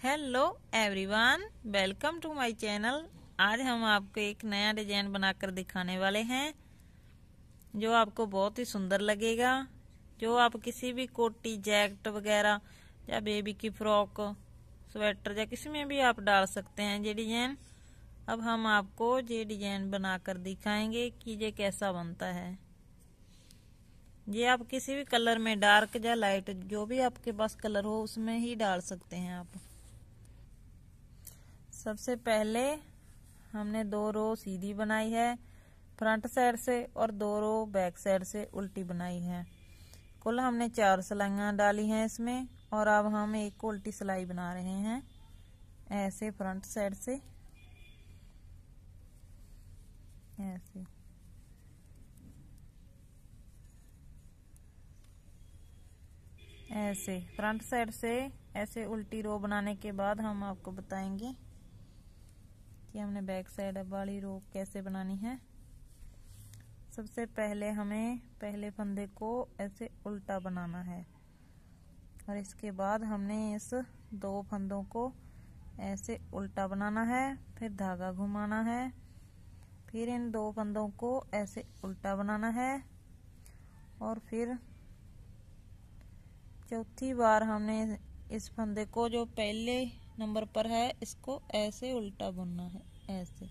Hello everyone, welcome to my channel. आज हम आपको एक नया डिजाइन बनाकर दिखाने वाले हैं जो आपको बहुत ही सुंदर लगेगा। जो आप किसी भी कोटी, जैकेट वगैरह या बेबी की फ्रॉक, स्वेटर या किसी में भी आप डाल सकते हैं ये डिजाइन। अब हम आपको ये डिजाइन बनाकर दिखाएंगे कि ये कैसा बनता है। ये आप किसी भी कलर में, डार्क या लाइट, जो भी आपके पास कलर हो उसमें ही डाल सकते हैं आप। सबसे पहले हमने 2 रो सीधी बनाई है फ्रंट साइड से और 2 रो बैक साइड से उल्टी बनाई है। कुल हमने 4 सिलाइयां डाली हैं इसमें। और अब हम एक उल्टी सिलाई बना रहे हैं ऐसे फ्रंट साइड से, ऐसे। ऐसे फ्रंट साइड से ऐसे उल्टी रो बनाने के बाद हम आपको बताएंगे कि हमने बैक साइड वाली रो कैसे बनानी है। सबसे पहले हमें पहले फंदे को ऐसे उल्टा बनाना है और इसके बाद हमने इस 2 फंदों को ऐसे उल्टा बनाना है। फिर धागा घुमाना है, फिर इन 2 फंदों को ऐसे उल्टा बनाना है और फिर चौथी बार हमने इस फंदे को जो पहले नंबर पर है इसको ऐसे उल्टा बुनना है, ऐसे।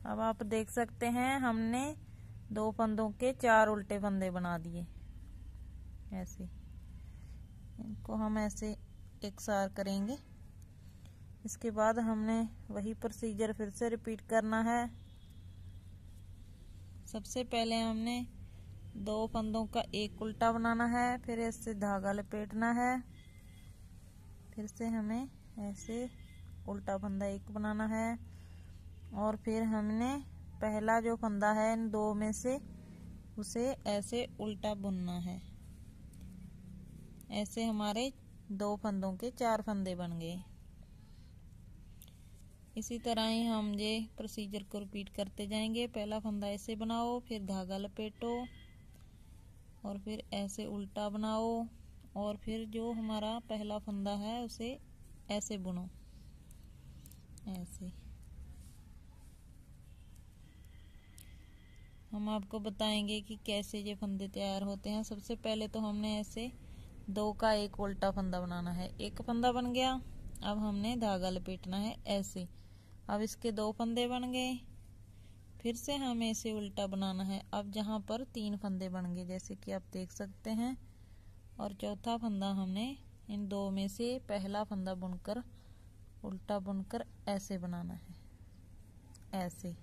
अब आप देख सकते हैं हमने 2 फंदों के 4 उल्टे फंदे बना दिए ऐसे। इनको हम ऐसे एक सार करेंगे। इसके बाद हमने वही प्रोसीजर फिर से रिपीट करना है। सबसे पहले हमने 2 फंदों का एक उल्टा बनाना है, फिर इससे धागा लपेटना है, फिर से हमें ऐसे उल्टा फंदा एक बनाना है और फिर हमने पहला जो फंदा है इन 2 में से उसे ऐसे उल्टा बुनना है। ऐसे हमारे 2 फंदों के 4 फंदे बन गए। इसी तरह ही हम ये प्रोसीजर को रिपीट करते जाएंगे। पहला फंदा ऐसे बनाओ, फिर धागा लपेटो और फिर ऐसे उल्टा बनाओ और फिर जो हमारा पहला फंदा है उसे ऐसे बुनो, ऐसे। हम आपको बताएंगे कि कैसे ये फंदे तैयार होते हैं। सबसे पहले तो हमने ऐसे 2 का एक उल्टा फंदा बनाना है। एक फंदा बन गया, अब हमने धागा लपेटना है ऐसे। अब इसके 2 फंदे बन गए, फिर से हमें इसे उल्टा बनाना है। अब जहां पर 3 फंदे बन गए जैसे कि आप देख सकते हैं, और चौथा फंदा हमने इन 2 में से पहला फंदा बुनकर उल्टा बुनकर ऐसे बनाना है, ऐसे।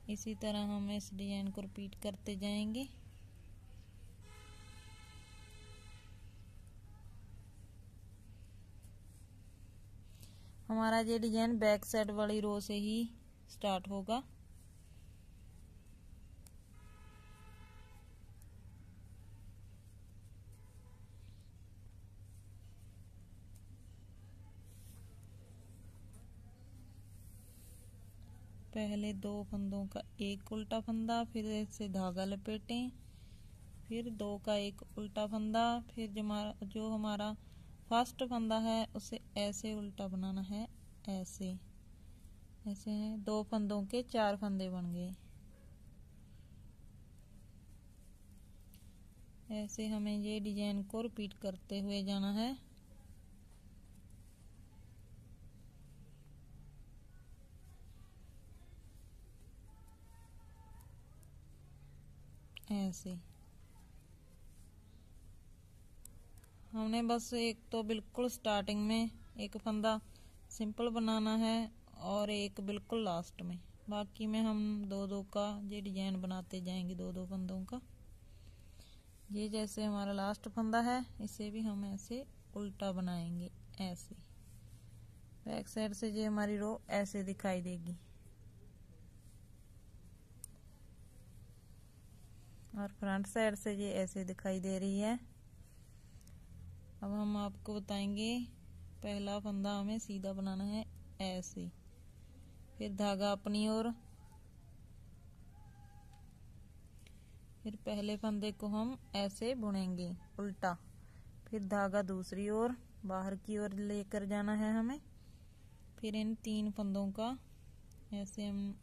इसी तरह हम इस डिजाइन को रिपीट करते जाएंगे। हमारा ये डिजाइन बैक साइड वाली रो से ही स्टार्ट होगा। पहले 2 फंदों का एक उल्टा फंदा, फिर इससे धागा लपेटें, फिर 2 का एक उल्टा फंदा, फिर जो हमारा फर्स्ट फंदा है उसे ऐसे उल्टा बनाना है, ऐसे। ऐसे हैं 2 फंदों के 4 फंदे बन गए। ऐसे हमें ये डिजाइन को रिपीट करते हुए जाना है। ऐसे हमने बस एक तो बिल्कुल स्टार्टिंग में एक फंदा सिंपल बनाना है और एक बिल्कुल लास्ट में। बाकी में हम 2-2 का ये डिजाइन बनाते जाएंगे, 2-2 फंदों का। ये जैसे हमारा लास्ट फंदा है इसे भी हम ऐसे उल्टा बनाएंगे, ऐसे। बैक साइड से ये हमारी रो ऐसे दिखाई देगी और फ्रंट साइड से ये ऐसे दिखाई दे रही है। अब हम आपको बताएंगे पहला फंदा हमें सीधा बनाना है, ऐसे। फिर धागा अपनी ओर, फिर पहले फंदे को हम ऐसे बुनेंगे उल्टा, फिर धागा दूसरी ओर बाहर की ओर लेकर जाना है हमें। फिर इन 3 फंदों का ऐसे हम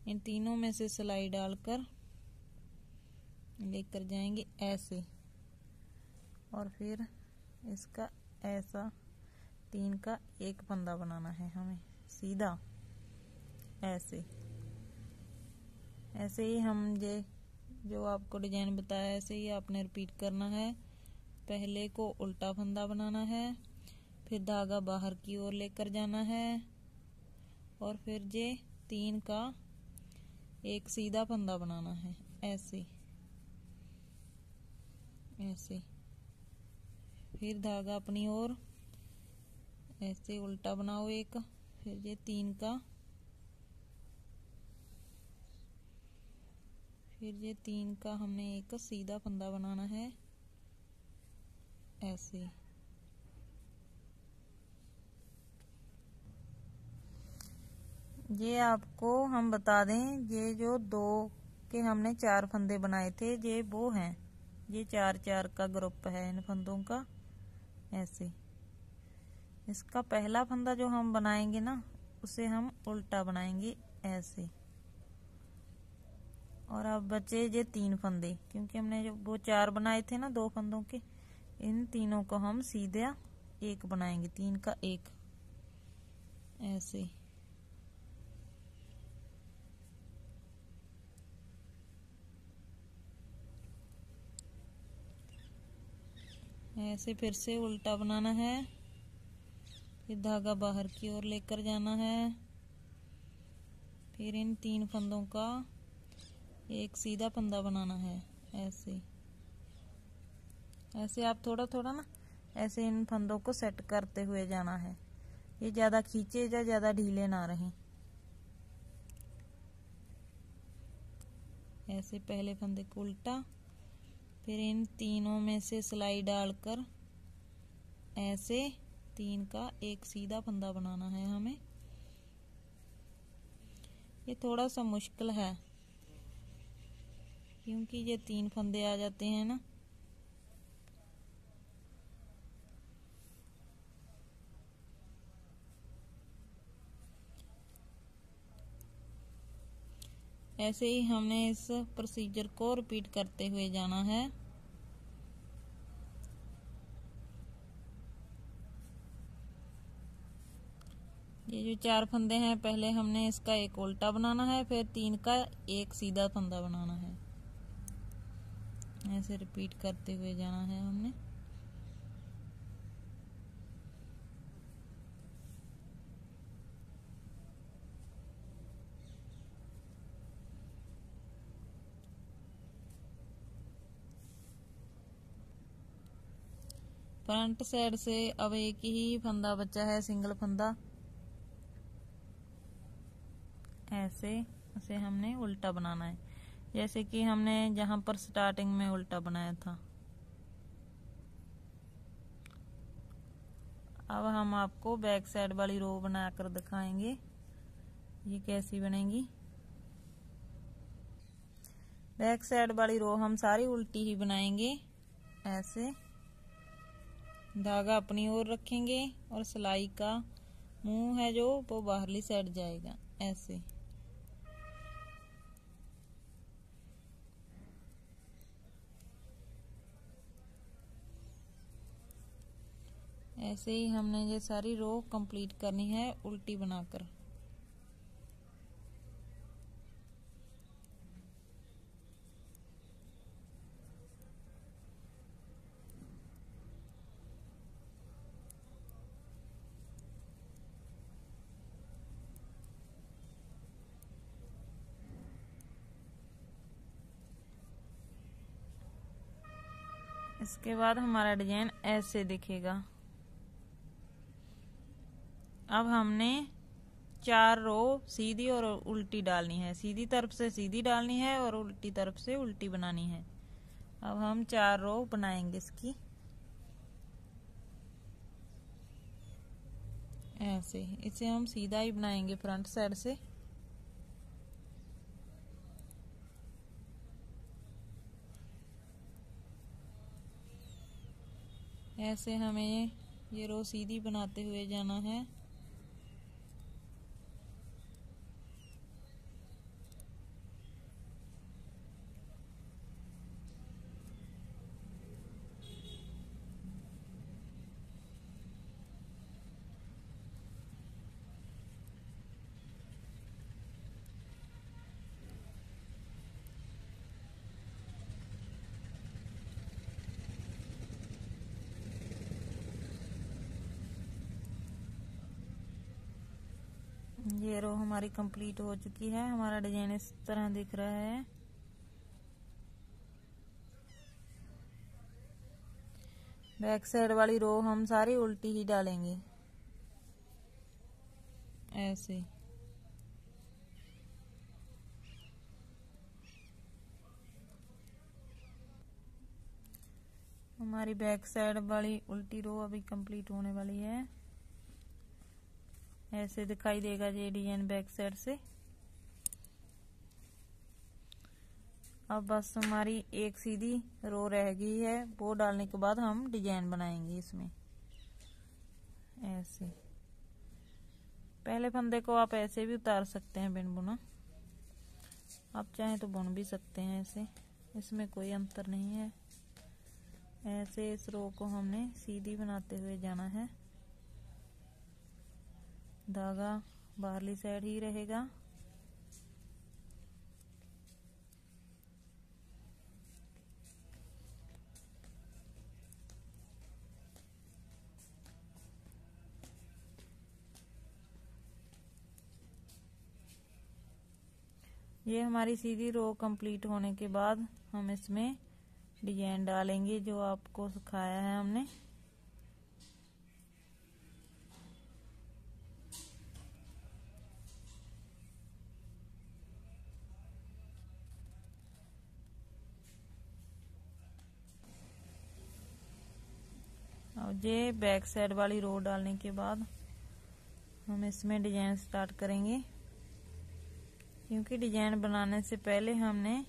इन तीनों में से सिलाई डालकर लेकर जाएंगे ऐसे, और फिर इसका ऐसा 3 का एक फंदा बनाना है हमें सीधा ऐसे। ऐसे ही हम जो आपको डिजाइन बताया ऐसे ही आपने रिपीट करना है। पहले को उल्टा फंदा बनाना है, फिर धागा बाहर की ओर लेकर जाना है, और फिर 3 का एक सीधा फंदा बनाना है ऐसे ऐसे। फिर धागा अपनी ओर ऐसे उल्टा बनाओ एक, फिर 3 का, फिर 3 का हमने एक सीधा फंदा बनाना है ऐसे। ये आपको हम बता दें, ये जो 2 के हमने 4 फंदे बनाए थे ये वो हैं, ये 4-4 का ग्रुप है इन फंदों का ऐसे। इसका पहला फंदा जो हम बनाएंगे ना उसे हम उल्टा बनाएंगे ऐसे। और अब बचे ये 3 फंदे, क्योंकि हमने जो वो 4 बनाए थे ना 2 फंदों के, इन तीनों को हम सीधा एक बनाएंगे, 3 का एक ऐसे। ऐसे फिर से उल्टा बनाना है, फिर धागा बाहर की ओर लेकर जाना है, फिर इन 3 फंदों का एक सीधा फंदा बनाना है ऐसे। ऐसे आप थोड़ा थोड़ा ना ऐसे इन फंदों को सेट करते हुए जाना है, ये ज्यादा खींचे या ज्यादा ढीले ना रहें। ऐसे पहले फंदे को उल्टा, फिर इन तीनों में से सिलाई डालकर ऐसे 3 का एक सीधा फंदा बनाना है हमें। ये थोड़ा सा मुश्किल है क्योंकि ये 3 फंदे आ जाते हैं ना। ऐसे ही हमने इस प्रोसीजर को रिपीट करते हुए जाना है। ये जो 4 फंदे हैं पहले हमने इसका एक उल्टा बनाना है, फिर 3 का एक सीधा फंदा बनाना है, ऐसे रिपीट करते हुए जाना है हमने। फ्रंट साइड से अब एक ही फंदा बचा है, सिंगल फंदा ऐसे उसे हमने उल्टा बनाना है, जैसे कि हमने जहां पर स्टार्टिंग में उल्टा बनाया था। अब हम आपको बैक साइड वाली रो बनाकर दिखाएंगे ये कैसी बनेगी। बैक साइड वाली रो हम सारी उल्टी ही बनाएंगे ऐसे। धागा अपनी ओर रखेंगे और सिलाई का मुंह है जो वो बाहरली साइड जाएगा ऐसे। ऐसे ही हमने ये सारी रो कंप्लीट करनी है उल्टी बनाकर। इसके बाद हमारा डिजाइन ऐसे दिखेगा। अब हमने 4 रो सीधी और उल्टी डालनी है, सीधी तरफ से सीधी डालनी है और उल्टी तरफ से उल्टी बनानी है। अब हम 4 रो बनाएंगे इसकी ऐसे। इसे हम सीधा ही बनाएंगे फ्रंट साइड से। ऐसे हमें ये रो सीधी बनाते हुए जाना है। ये रो हमारी कंप्लीट हो चुकी है। हमारा डिजाइन इस तरह दिख रहा है। बैक साइड वाली रो हम सारी उल्टी ही डालेंगे, ऐसे। हमारी बैक साइड वाली उल्टी रो अभी कंप्लीट होने वाली है। ऐसे दिखाई देगा ये डिजाइन बैक साइड से। अब बस हमारी एक सीधी रो रह गई है, वो डालने के बाद हम डिजाइन बनाएंगे इसमें, ऐसे। पहले फंदे को आप ऐसे भी उतार सकते हैं बिन बुना, आप चाहें तो बुन भी सकते हैं ऐसे, इसमें कोई अंतर नहीं है। ऐसे इस रो को हमने सीधी बनाते हुए जाना है। धागा बाहरली साइड ही रहेगा। ये हमारी सीधी रो कंप्लीट होने के बाद हम इसमें डिजाइन डालेंगे जो आपको सिखाया है हमने। और ये बैक साइड वाली रो डालने के बाद हम इसमें डिजाइन स्टार्ट करेंगे, क्योंकि डिजाइन बनाने से पहले हमने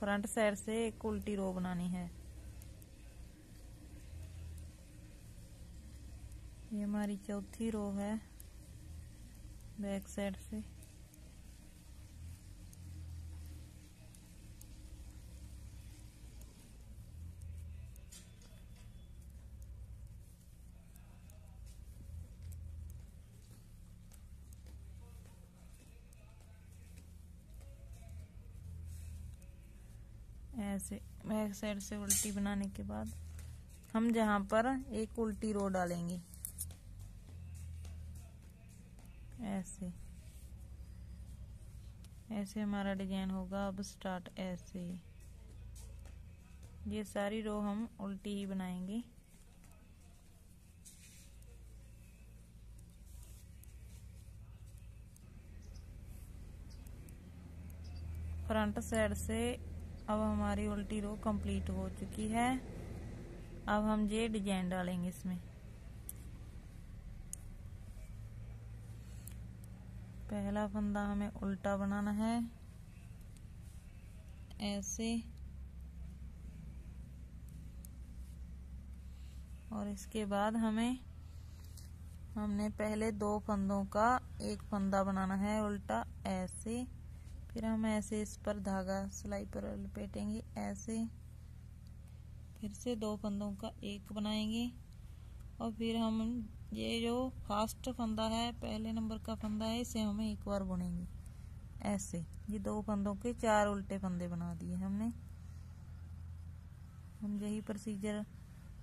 फ्रंट साइड से एक उल्टी रो बनानी है। ये हमारी चौथी रो है बैक साइड से। ऐसे बैक साइड से उल्टी बनाने के बाद हम जहां पर एक उल्टी रो डालेंगे, ऐसे ऐसे हमारा डिजाइन होगा। अब स्टार्ट ऐसे, ये सारी रो हम उल्टी ही बनाएंगे। फ्रंट साइड से अब हमारी उल्टी रो कंप्लीट हो चुकी है। अब हम ये डिजाइन डालेंगे इसमें। पहला फंदा हमें उल्टा बनाना है, ऐसे, और इसके बाद हमने पहले दो फंदों का एक फंदा बनाना है उल्टा, ऐसे। फिर हम ऐसे इस पर धागा सिलाई पर लपेटेंगे, ऐसे। फिर से दो फंदों का एक बनाएंगे, और फिर हम ये जो फर्स्ट फंदा है, पहले नंबर का फंदा है, इसे हमें एक बार बुनेंगे, ऐसे। ये दो फंदों के चार उल्टे फंदे बना दिए हमने। हम यही प्रोसीजर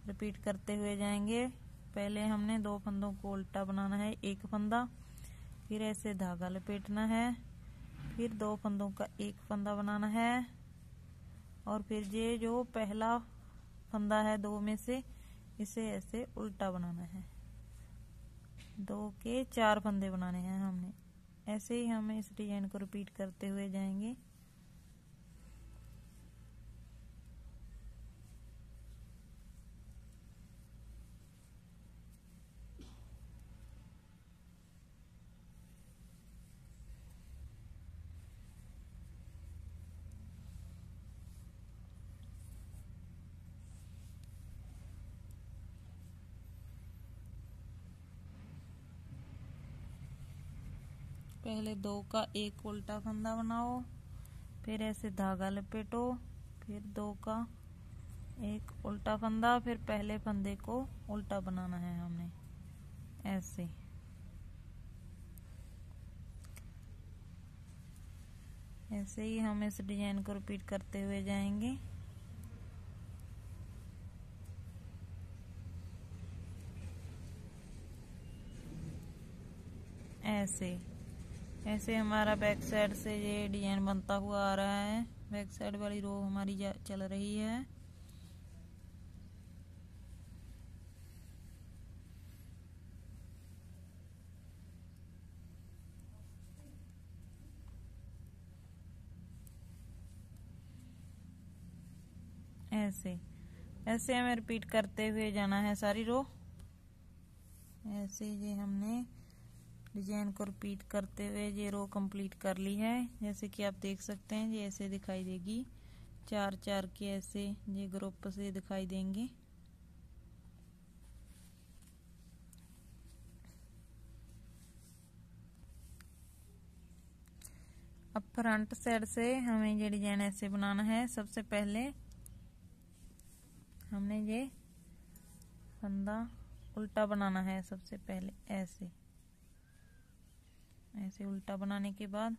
रिपीट करते हुए जाएंगे। पहले हमने दो फंदों को उल्टा बनाना है, एक फंदा, फिर ऐसे धागा लपेटना है, फिर दो फंदों का एक फंदा बनाना है, और फिर ये जो पहला फंदा है दो में से, इसे ऐसे उल्टा बनाना है। दो के चार फंदे बनाने हैं हमने। ऐसे ही हम इस डिजाइन को रिपीट करते हुए जाएंगे। पहले 2 का एक उल्टा फंदा बनाओ, फिर ऐसे धागा लपेटो, फिर 2 का एक उल्टा फंदा, फिर पहले फंदे को उल्टा बनाना है हमने ऐसे। ऐसे ही हम इस डिजाइन को रिपीट करते हुए जाएंगे। ऐसे हमारा बैक साइड से ये डिजाइन बनता हुआ आ रहा है। बैक साइड वाली रो हमारी चल रही है। ऐसे हमें रिपीट करते हुए जाना है सारी रो। ऐसे ये हमने डिजाइन को रिपीट करते हुए ये रो कंप्लीट कर ली है। जैसे कि आप देख सकते हैं ये ऐसे दिखाई देगी, 4-4 के ऐसे ये ग्रुप से दिखाई देंगे। अब फ्रंट साइड से हमें ये डिजाइन ऐसे बनाना है। सबसे पहले हमने ये फंदा उल्टा बनाना है। सबसे पहले ऐसे उल्टा बनाने के बाद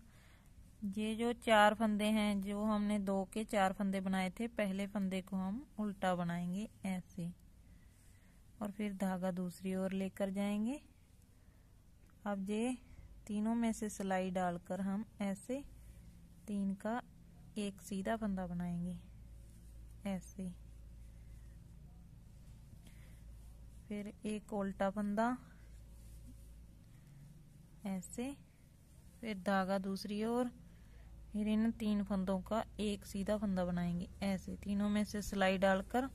ये जो 4 फंदे हैं, जो हमने 2 के 4 फंदे बनाए थे, पहले फंदे को हम उल्टा बनाएंगे ऐसे, और फिर धागा दूसरी ओर लेकर जाएंगे। अब ये तीनों में से सिलाई डालकर हम ऐसे 3 का एक सीधा फंदा बनाएंगे ऐसे, फिर एक उल्टा फंदा ऐसे, फिर धागा दूसरी ओर, फिर इन 3 फंदों का एक सीधा फंदा बनाएंगे ऐसे, तीनों में से सिलाई डालकर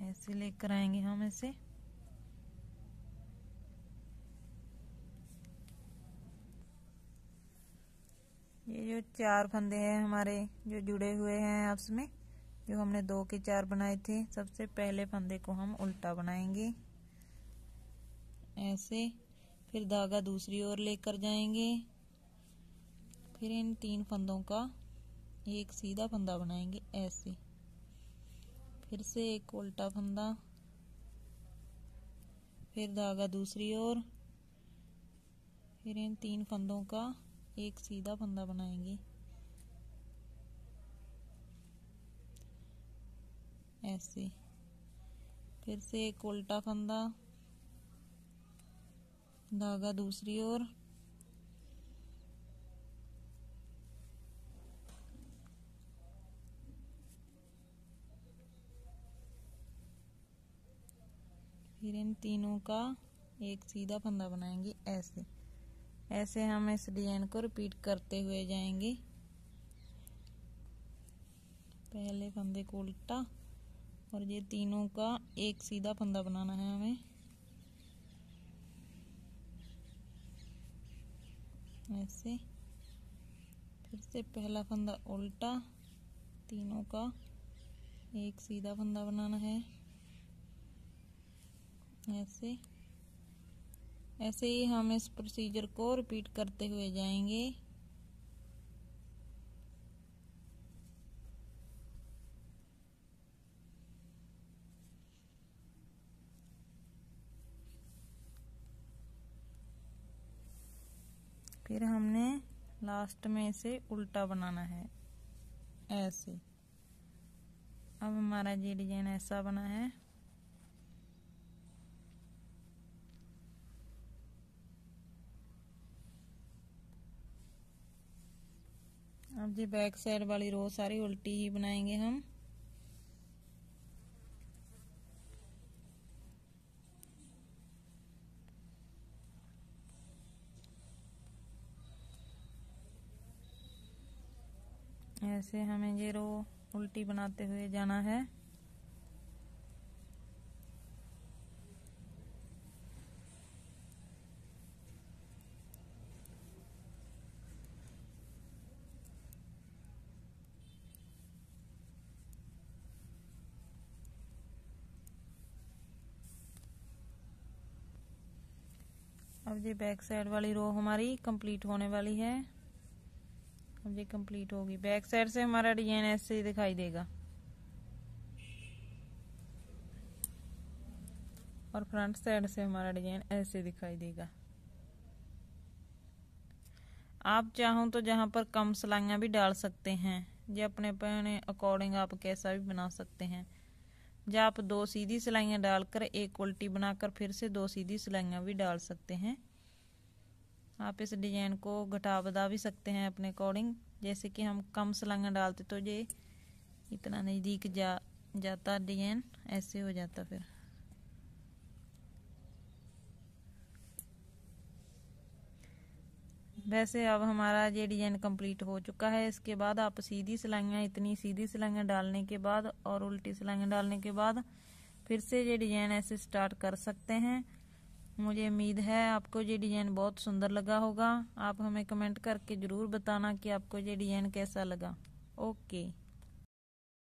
ऐसे लेकर आएंगे हम ऐसे। ये जो 4 फंदे हैं हमारे जो जुड़े हुए हैं आपस में, जो हमने 2 के 4 बनाए थे, सबसे पहले फंदे को हम उल्टा बनाएंगे ऐसे, फिर धागा दूसरी ओर लेकर जाएंगे, फिर इन 3 फंदों का एक सीधा फंदा बनाएंगे ऐसे, फिर से एक उल्टा फंदा, फिर धागा दूसरी ओर, फिर इन 3 फंदों का एक सीधा फंदा बनाएंगे ऐसे, फिर से एक उल्टा फंदा, धागा दूसरी ओर, फिर इन तीनों का एक सीधा फंदा बनाएंगे ऐसे हम इस डिजाइन को रिपीट करते हुए जाएंगे। पहले फंदे को उल्टा, और ये तीनों का एक सीधा फंदा बनाना है हमें ऐसे, फिर से पहला फंदा उल्टा, तीनों का एक सीधा फंदा बनाना है ऐसे ही हम इस प्रोसीजर को रिपीट करते हुए जाएंगे। फिर हमने लास्ट में इसे उल्टा बनाना है ऐसे। अब हमारा ये डिजाइन ऐसा बना है। अब ये बैक साइड वाली रो सारी उल्टी ही बनाएंगे हम। ऐसे हमें ये रो उल्टी बनाते हुए जाना है। अब ये बैक साइड वाली रो हमारी कंप्लीट होने वाली है। अब ये कंप्लीट होगी। बैक साइड से हमारा डिजाइन ऐसे ही दिखाई देगा और फ्रंट साइड से हमारा डिजाइन ऐसे दिखाई देगा। आप चाहो तो जहां पर कम सिलाइयां भी डाल सकते हैं, ये अपने अकॉर्डिंग आप कैसा भी बना सकते हैं। जब आप 2 सीधी सिलाइयां डालकर एक उल्टी बनाकर फिर से 2 सीधी सिलाइयां भी डाल सकते हैं। आप इस डिजाइन को घटा बढ़ा भी सकते हैं अपने अकॉर्डिंग। जैसे कि हम कम सिलाइयां डालते तो ये इतना नजदीक जाता डिजाइन ऐसे हो जाता। फिर वैसे अब हमारा ये डिजाइन कंप्लीट हो चुका है। इसके बाद आप सीधी सिलाइयां, इतनी सीधी सिलाइयां डालने के बाद और उल्टी सिलाइयां डालने के बाद फिर से ये डिजाइन ऐसे स्टार्ट कर सकते हैं। मुझे उम्मीद है आपको ये डिजाइन बहुत सुंदर लगा होगा। आप हमें कमेंट करके जरूर बताना कि आपको ये डिजाइन कैसा लगा। ओके।